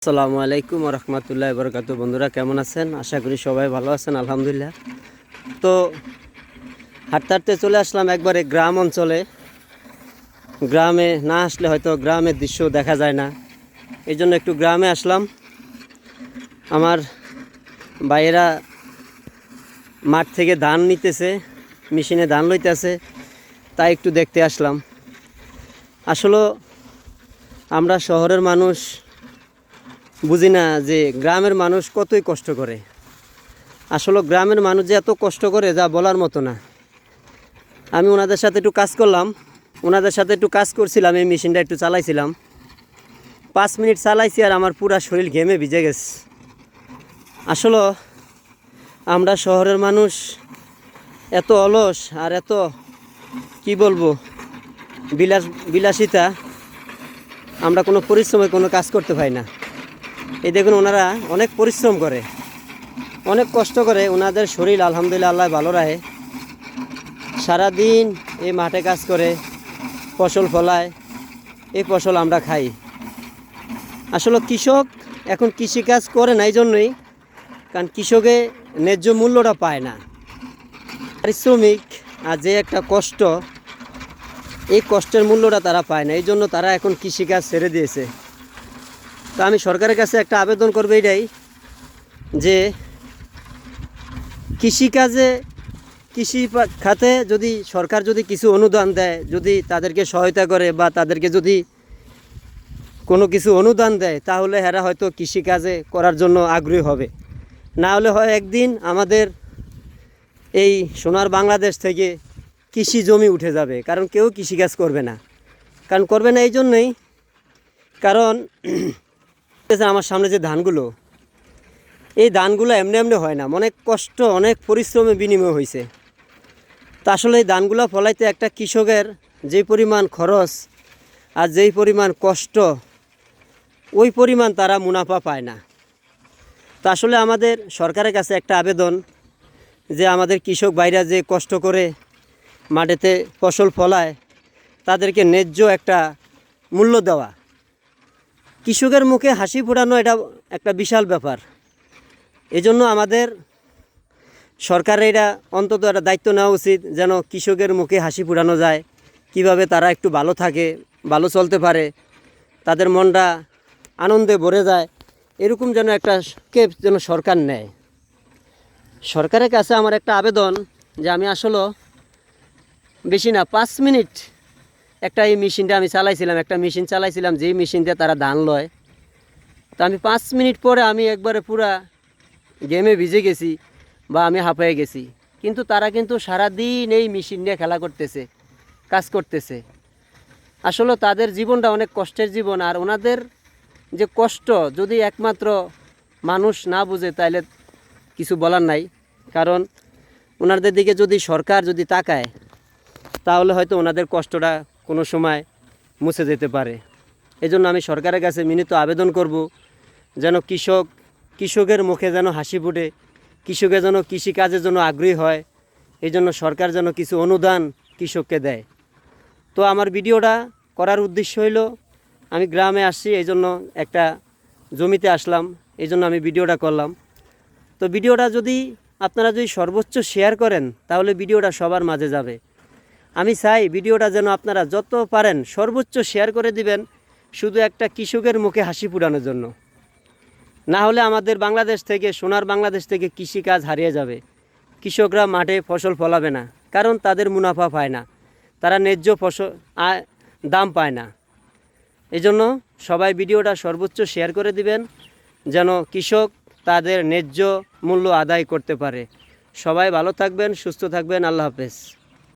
আসসালামু আলাইকুম রহমতুল্লাহ বরকাত। বন্ধুরা কেমন আছেন? আশা করি সবাই ভালো আছেন, আলহামদুলিল্লাহ। তো হাঁটতে হাঁটতে চলে আসলাম একবারে গ্রাম অঞ্চলে। গ্রামে না আসলে হয়তো গ্রামের দৃশ্য দেখা যায় না, এই জন্য একটু গ্রামে আসলাম। আমার ভাইয়েরা মাঠ থেকে ধান নিতেছে, মেশিনে ধান লইতেছে, তাই একটু দেখতে আসলাম। আসলে আমরা শহরের মানুষ বুঝি না যে গ্রামের মানুষ কতই কষ্ট করে। আসলে গ্রামের মানুষ যে এত কষ্ট করে যা বলার মতো না। আমি ওনাদের সাথে একটু কাজ করলাম, করছিলাম, এই মেশিনটা একটু চালাইছিলাম। 5 মিনিট চালাইছি আর আমার পুরা শরীর ঘেমে ভিজে গেছে। আসলে আমরা শহরের মানুষ এত অলস আর এত কি বলবো বিলাসিতা, আমরা কোনো পরিশ্রমে কোনো কাজ করতে পারি না। এই দেখুন, ওনারা অনেক পরিশ্রম করে, অনেক কষ্ট করে, ওনাদের শরীর আলহামদুলিল্লাহ আল্লাহ ভালো রাখে। সারাদিন এই মাঠে কাজ করে ফসল ফলায়, এই ফসল আমরা খাই। আসলে কৃষক এখন কৃষিকাজ করে না এই জন্যই, কারণ কৃষকে ন্যায্য মূল্যটা পায় না। পারিশ্রমিক আর যে একটা কষ্ট, এই কষ্টের মূল্যটা তারা পায় না, এই জন্য তারা এখন কৃষিকাজ ছেড়ে দিয়েছে। তো আমি সরকারের কাছে একটা আবেদন করবো এটাই, যে কৃষিকাজে কৃষি খাতে যদি সরকার যদি কিছু অনুদান দেয়, যদি তাদেরকে সহায়তা করে বা তাদেরকে যদি কোনো কিছু অনুদান দেয়, তাহলে এরা হয়তো কৃষিকাজে করার জন্য আগ্রহী হবে। না হলে হয় একদিন আমাদের এই সোনার বাংলাদেশ থেকে কৃষি জমি উঠে যাবে, কারণ কেউ কৃষিকাজ করবে না। এই জন্যই, কারণ আমার সামনে যে ধানগুলো, এই ধানগুলো এমনি এমনি হয় না, অনেক কষ্ট অনেক পরিশ্রমের বিনিময় হয়েছে। তা আসলে এই ধানগুলো ফলাইতে একটা কৃষকের যেই পরিমাণ খরচ আর যেই পরিমাণ কষ্ট, ওই পরিমাণ তারা মুনাফা পায় না। তা আসলে আমাদের সরকারের কাছে একটা আবেদন, যে আমাদের কৃষক ভাইরা যে কষ্ট করে মাঠেতে ফসল ফলায়, তাদেরকে ন্যায্য একটা মূল্য দেওয়া। কৃষকের মুখে হাসি ফোটানো এটা একটা বিশাল ব্যাপার। এজন্য আমাদের সরকারের এটা অন্তত একটা দায়িত্ব নেওয়া উচিত, যেন কৃষকের মুখে হাসি ফোটানো যায়, কিভাবে তারা একটু ভালো থাকে, ভালো চলতে পারে, তাদের মনটা আনন্দে ভরে যায়, এরকম যেন একটা স্টেপ যেন সরকার নেয়। সরকারের কাছে আমার একটা আবেদন, যে আমি আসলে বেশি না 5 মিনিট একটা এই মেশিনটা আমি চালাইছিলাম, একটা মেশিন চালাইছিলাম, যেই মেশিন দিয়ে তারা ধান লয়। তো আমি 5 মিনিট পরে আমি একবারে পুরা গেমে ভিজে গেছি বা আমি হাঁপায়ে গেছি। কিন্তু তারা কিন্তু সারাদিন এই মেশিন নিয়ে খেলা করতেছে, কাজ করতেছে। আসলে তাদের জীবনটা অনেক কষ্টের জীবন, আর ওনাদের যে কষ্ট যদি একমাত্র মানুষ না বুঝে তাহলে কিছু বলার নাই। কারণ ওনাদের দিকে যদি সরকার যদি তাকায়, তাহলে হয়তো ওনাদের কষ্টটা কোনো সময় মুছে যেতে পারে। এজন্য আমি সরকারের কাছে বিনীত আবেদন করব, যেন কৃষকের মুখে যেন হাসি ফুটে, কৃষকের যেন কৃষিকাজের জন্য আগ্রহী হয়, এই জন্য সরকার যেন কিছু অনুদান কৃষককে দেয়। তো আমার ভিডিওটা করার উদ্দেশ্য হইল, আমি গ্রামে আসছি, এই জন্য একটা জমিতে আসলাম, এই জন্য আমি ভিডিওটা করলাম। তো ভিডিওটা যদি আপনারা যদি সর্বোচ্চ শেয়ার করেন, তাহলে ভিডিওটা সবার মাঝে যাবে। আমি চাই ভিডিওটা যেন আপনারা যত পারেন সর্বোচ্চ শেয়ার করে দিবেন, শুধু একটা কৃষকের মুখে হাসি ফুটানোর জন্য। না হলে আমাদের বাংলাদেশ থেকে, সোনার বাংলাদেশ থেকে কৃষিকাজ হারিয়ে যাবে। কৃষকরা মাঠে ফসল ফলাবে না, কারণ তাদের মুনাফা পায় না, তারা ন্যায্য দাম পায় না। এই জন্য সবাই ভিডিওটা সর্বোচ্চ শেয়ার করে দিবেন, যেন কৃষক তাদের ন্যায্য মূল্য আদায় করতে পারে। সবাই ভালো থাকবেন, সুস্থ থাকবেন। আল্লাহ হাফেজ।